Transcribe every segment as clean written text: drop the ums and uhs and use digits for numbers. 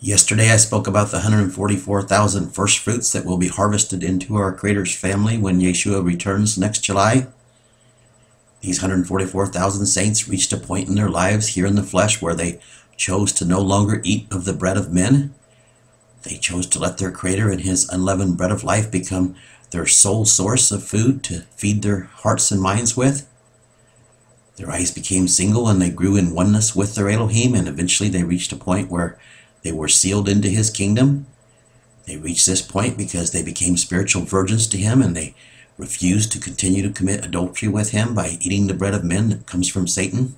Yesterday I spoke about the 144,000 first fruits that will be harvested into our Creator's family when Yeshua returns next July. These 144,000 saints reached a point in their lives here in the flesh where they chose to no longer eat of the bread of men. They chose to let their Creator and His unleavened bread of life become their sole source of food to feed their hearts and minds with. Their eyes became single and they grew in oneness with their Elohim, and eventually they reached a point where they were sealed into His kingdom. They reached this point because they became spiritual virgins to Him, and they refused to continue to commit adultery with Him by eating the bread of men that comes from Satan.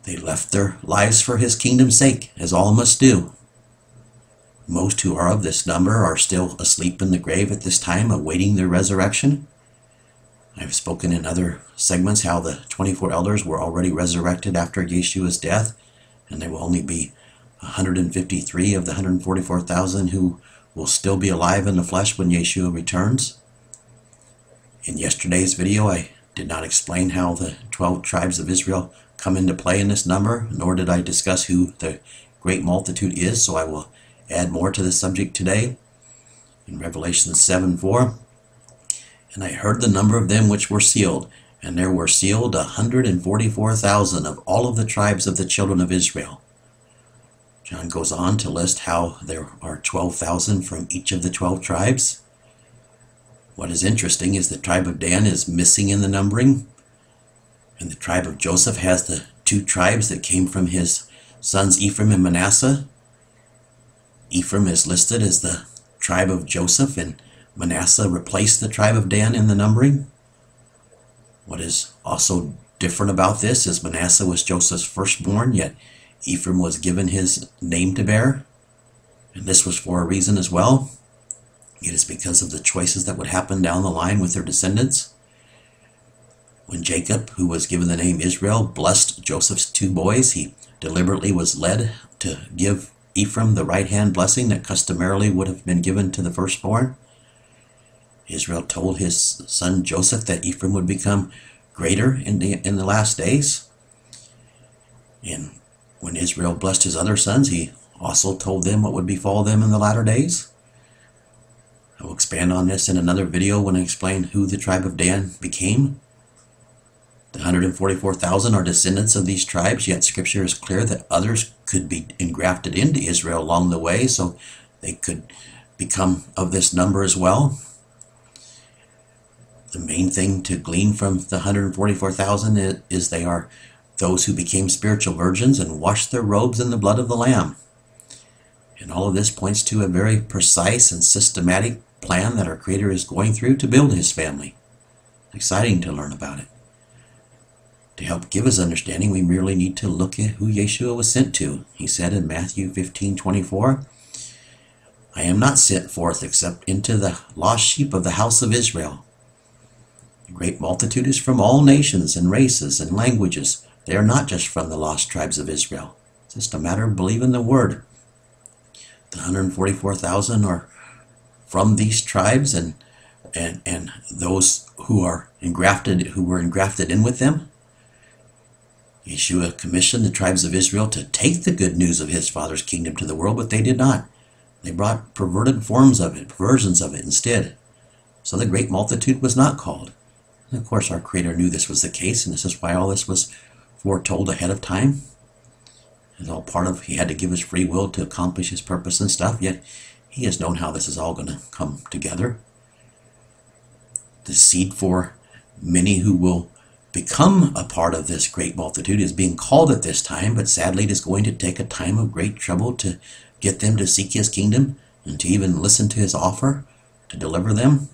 They left their lives for His kingdom's sake, as all must do. Most who are of this number are still asleep in the grave at this time, awaiting their resurrection. I've spoken in other segments how the 24 elders were already resurrected after Yeshua's death, and there will only be 153 of the 144,000 who will still be alive in the flesh when Yeshua returns. In yesterday's video, I did not explain how the 12 tribes of Israel come into play in this number, nor did I discuss who the great multitude is, so I will add more to the subject today. In Revelation 7:4, and I heard the number of them which were sealed, and there were sealed 144,000 of all of the tribes of the children of Israel. John goes on to list how there are 12,000 from each of the 12 tribes. What is interesting is the tribe of Dan is missing in the numbering, and the tribe of Joseph has the two tribes that came from his sons Ephraim and Manasseh. Ephraim is listed as the tribe of Joseph, and Manasseh replaced the tribe of Dan in the numbering. What is also different about this is Manasseh was Joseph's firstborn, yet Ephraim was given his name to bear. And this was for a reason as well. It is because of the choices that would happen down the line with their descendants. When Jacob, who was given the name Israel, blessed Joseph's two boys, he deliberately was led to give Ephraim the right-hand blessing that customarily would have been given to the firstborn. Israel told his son Joseph that Ephraim would become greater in the last days. And when Israel blessed his other sons, he also told them what would befall them in the latter days. I will expand on this in another video when I explain who the tribe of Dan became. The 144,000 are descendants of these tribes, yet Scripture is clear that others could be engrafted into Israel along the way, so they could become of this number as well. The main thing to glean from the 144,000 is they are those who became spiritual virgins and washed their robes in the blood of the Lamb. And all of this points to a very precise and systematic plan that our Creator is going through to build His family. Exciting to learn about it. To help give us understanding, we merely need to look at who Yeshua was sent to. He said in Matthew 15:24, I am not sent forth except into the lost sheep of the house of Israel. The great multitude is from all nations and races and languages. They are not just from the lost tribes of Israel. It's just a matter of believing the word. The 144,000 are from these tribes and those who were engrafted in with them. Yeshua commissioned the tribes of Israel to take the good news of His Father's kingdom to the world, but they did not. They brought perverted forms of it, perversions of it instead. So the great multitude was not called. And of course, our Creator knew this was the case, and this is why all this was foretold ahead of time. It's all part of, He had to give His free will to accomplish His purpose and stuff, yet He has known how this is all going to come together. The seed for many who will become a part of this great multitude is being called at this time, but sadly it is going to take a time of great trouble to get them to seek His kingdom and to even listen to His offer to deliver them.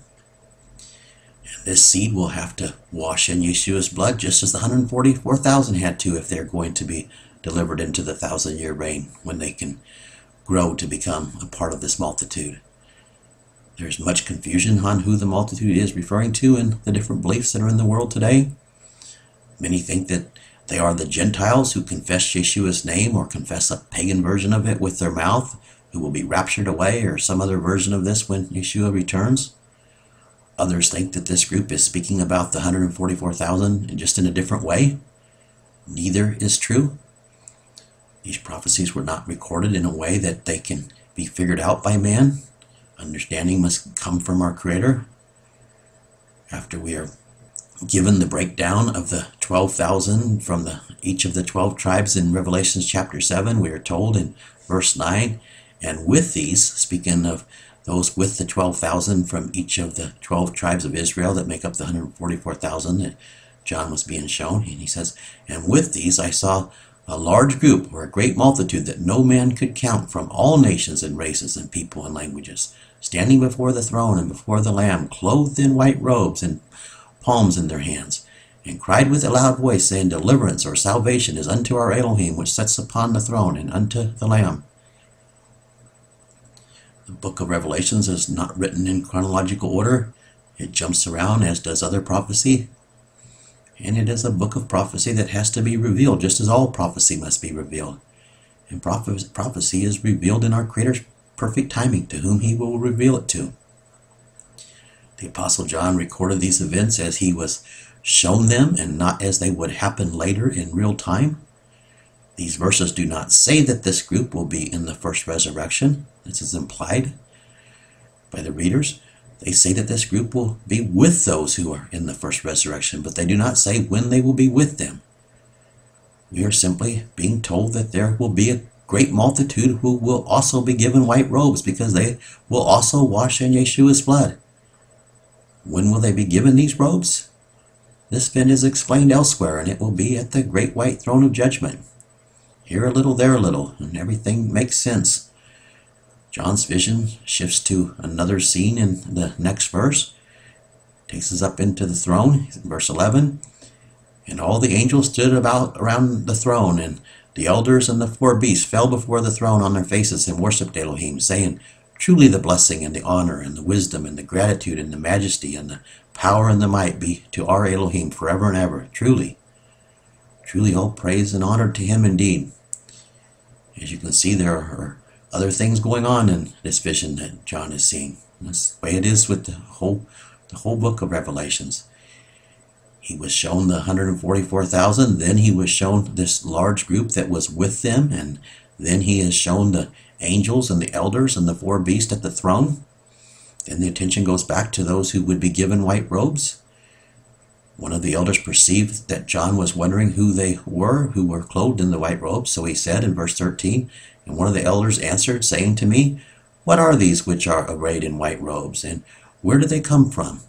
And this seed will have to wash in Yeshua's blood just as the 144,000 had to if they're going to be delivered into the 1,000-year reign when they can grow to become a part of this multitude. There's much confusion on who the multitude is referring to in the different beliefs that are in the world today. Many think that they are the Gentiles who confess Yeshua's name or confess a pagan version of it with their mouth, who will be raptured away, or some other version of this when Yeshua returns. Others think that this group is speaking about the 144,000 just in a different way. Neither is true. These prophecies were not recorded in a way that they can be figured out by man. Understanding must come from our Creator. After we are given the breakdown of the 12,000 from each of the 12 tribes in Revelation chapter 7, we are told in verse 9, and with these, speaking of those with the 12,000 from each of the 12 tribes of Israel that make up the 144,000 that John was being shown, and he says, and with these I saw a large group, or a great multitude that no man could count, from all nations and races and people and languages, standing before the throne and before the Lamb, clothed in white robes and palms in their hands, and cried with a loud voice, saying, deliverance or salvation is unto our Elohim, which sits upon the throne, and unto the Lamb. The book of Revelations is not written in chronological order. It jumps around, as does other prophecy. And it is a book of prophecy that has to be revealed, just as all prophecy must be revealed. And prophecy is revealed in our Creator's perfect timing, to whom He will reveal it to. The Apostle John recorded these events as he was shown them, and not as they would happen later in real time. These verses do not say that this group will be in the first resurrection. This is implied by the readers. They say that this group will be with those who are in the first resurrection, but they do not say when they will be with them. We are simply being told that there will be a great multitude who will also be given white robes, because they will also wash in Yeshua's blood. When will they be given these robes? This then is explained elsewhere, and it will be at the great white throne of judgment. Here a little, there a little, and everything makes sense. John's vision shifts to another scene in the next verse. Takes us up into the throne, verse 11. And all the angels stood around the throne, and the elders and the four beasts fell before the throne on their faces and worshipped Elohim, saying, truly the blessing and the honor and the wisdom and the gratitude and the majesty and the power and the might be to our Elohim forever and ever. Truly, truly all praise and honor to Him indeed. As you can see, there are other things going on in this vision that John is seeing. That's the way it is with the whole book of Revelations. He was shown the 144,000, then he was shown this large group that was with them, and then he is shown the angels and the elders and the four beasts at the throne. Then the attention goes back to those who would be given white robes. One of the elders perceived that John was wondering who they were, who were clothed in the white robes. So he said in verse 13, and one of the elders answered, saying to me, what are these which are arrayed in white robes, and where do they come from?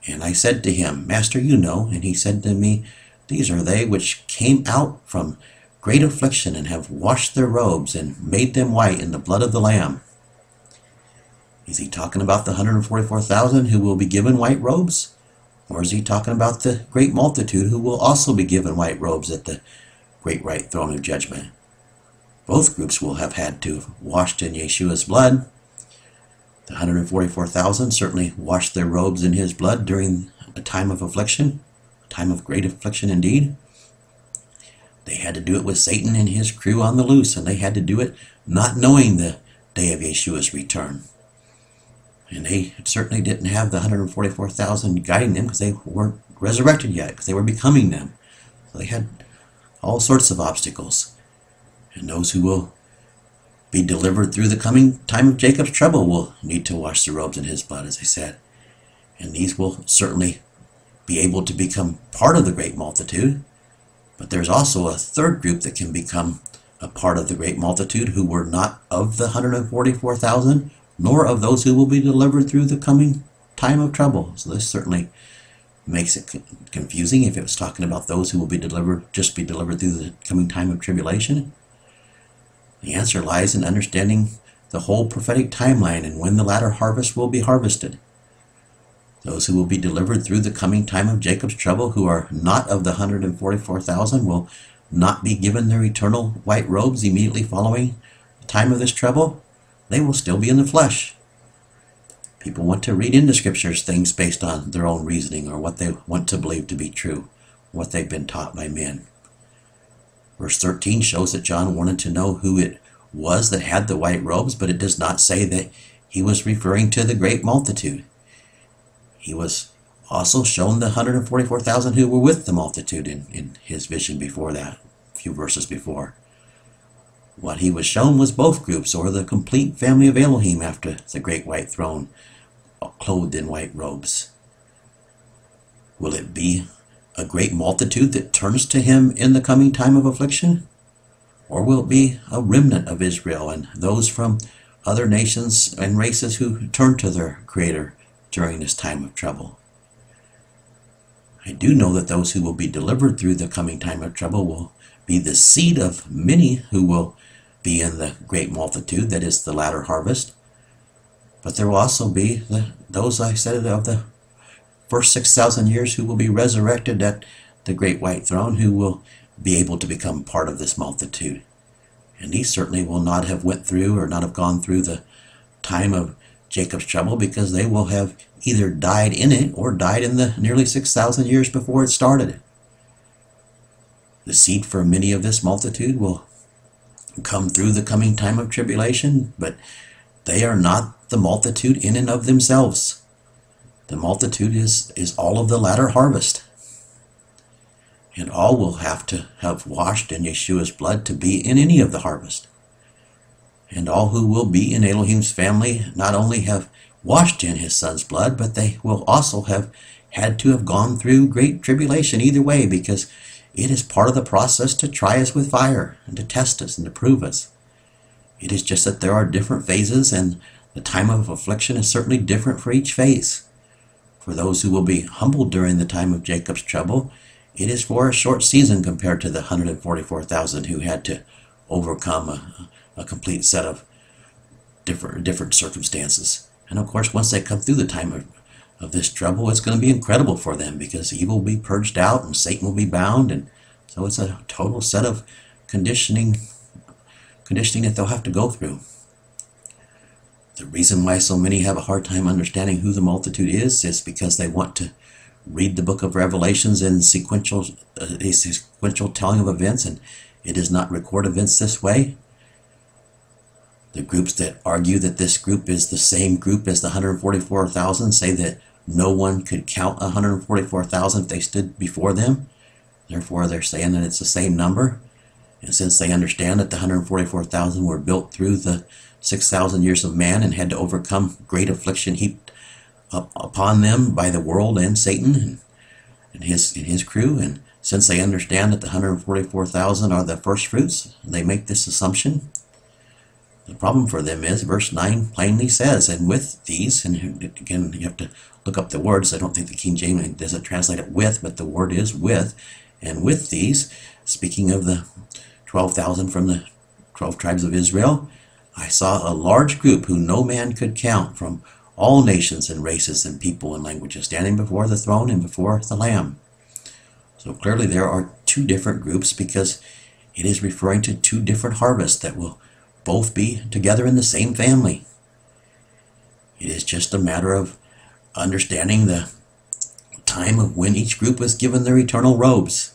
And I said to him, Master, you know. And he said to me, these are they which came out from great affliction, and have washed their robes, and made them white in the blood of the Lamb. Is he talking about the 144,000 who will be given white robes? Or is he talking about the great multitude who will also be given white robes at the great white throne of judgment? Both groups will have had to have washed in Yeshua's blood. The 144,000 certainly washed their robes in His blood during a time of affliction, a time of great affliction indeed. They had to do it with Satan and his crew on the loose, and they had to do it not knowing the day of Yeshua's return. And they certainly didn't have the 144,000 guiding them, because they weren't resurrected yet, because they were becoming them. So they had all sorts of obstacles. And those who will be delivered through the coming time of Jacob's trouble will need to wash their robes in His blood, as I said. And these will certainly be able to become part of the great multitude. But there's also a third group that can become a part of the great multitude, who were not of the 144,000, nor of those who will be delivered through the coming time of trouble. So this certainly makes it confusing if it was talking about those who will be delivered, just be delivered through the coming time of tribulation. The answer lies in understanding the whole prophetic timeline and when the latter harvest will be harvested. Those who will be delivered through the coming time of Jacob's trouble, who are not of the 144,000, will not be given their eternal white robes immediately following the time of this trouble. They will still be in the flesh. People want to read into scriptures things based on their own reasoning, or what they want to believe to be true, what they've been taught by men. Verse 13 shows that John wanted to know who it was that had the white robes, but it does not say that he was referring to the great multitude. He was also shown the 144,000 who were with the multitude in his vision before that, a few verses before. What he was shown was both groups, or the complete family of Elohim after the great white throne, clothed in white robes. Will it be a great multitude that turns to him in the coming time of affliction? Or will it be a remnant of Israel and those from other nations and races who turn to their Creator during this time of trouble? I do know that those who will be delivered through the coming time of trouble will be the seed of many who will be in the great multitude that is the latter harvest. But there will also be those, I said, of the first 6,000 years who will be resurrected at the great white throne, who will be able to become part of this multitude. And these certainly will not have went through or not have gone through the time of Jacob's trouble, because they will have either died in it or died in the nearly 6,000 years before it started. The seed for many of this multitude will come through the coming time of tribulation, but they are not the multitude in and of themselves. The multitude is all of the latter harvest. And all will have to have washed in Yeshua's blood to be in any of the harvest. And all who will be in Elohim's family not only have washed in his son's blood, but they will also have had to have gone through great tribulation either way, because it is part of the process to try us with fire and to test us and to prove us. It is just that there are different phases, and the time of affliction is certainly different for each phase. For those who will be humbled during the time of Jacob's trouble, it is for a short season compared to the 144,000 who had to overcome a complete set of different circumstances. And of course, once they come through the time of this trouble, it's going to be incredible for them, because evil will be purged out and Satan will be bound. And so it's a total set of conditioning that they'll have to go through. The reason why so many have a hard time understanding who the multitude is because they want to read the book of Revelations in sequential telling of events, and it does not record events this way. The groups that argue that this group is the same group as the 144,000 say that no one could count 144,000 if they stood before them. Therefore, they're saying that it's the same number. And since they understand that the 144,000 were built through the 6,000 years of man and had to overcome great affliction heaped up upon them by the world and Satan and his crew, and since they understand that the 144,000 are the first fruits, they make this assumption. The problem for them is, verse 9 plainly says, and with these, and again, you have to look up the words. I don't think the King James doesn't translate it with, but the word is with. And with these, speaking of the 12,000 from the 12 tribes of Israel, I saw a large group who no man could count, from all nations and races and people and languages, standing before the throne and before the Lamb. So clearly there are two different groups, because it is referring to two different harvests that will both be together in the same family. It is just a matter of understanding the time of when each group was given their eternal robes.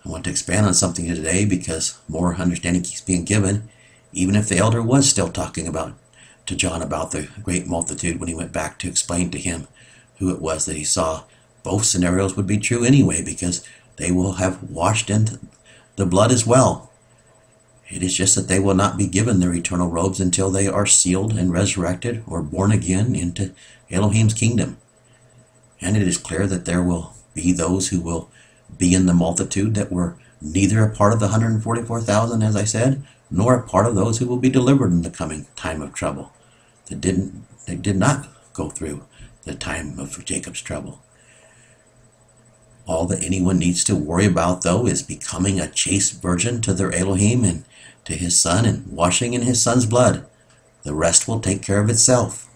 I want to expand on something today, because more understanding keeps being given, even if the elder was still talking to John about the great multitude when he went back to explain to him who it was that he saw. Both scenarios would be true anyway, because they will have washed in the blood as well. It is just that they will not be given their eternal robes until they are sealed and resurrected or born again into Elohim's kingdom. And it is clear that there will be those who will be in the multitude that were neither a part of the 144,000, as I said, nor a part of those who will be delivered in the coming time of trouble. They did not go through the time of Jacob's trouble. All that anyone needs to worry about, though, is becoming a chaste virgin to their Elohim and to his son, and washing in his son's blood. The rest will take care of itself.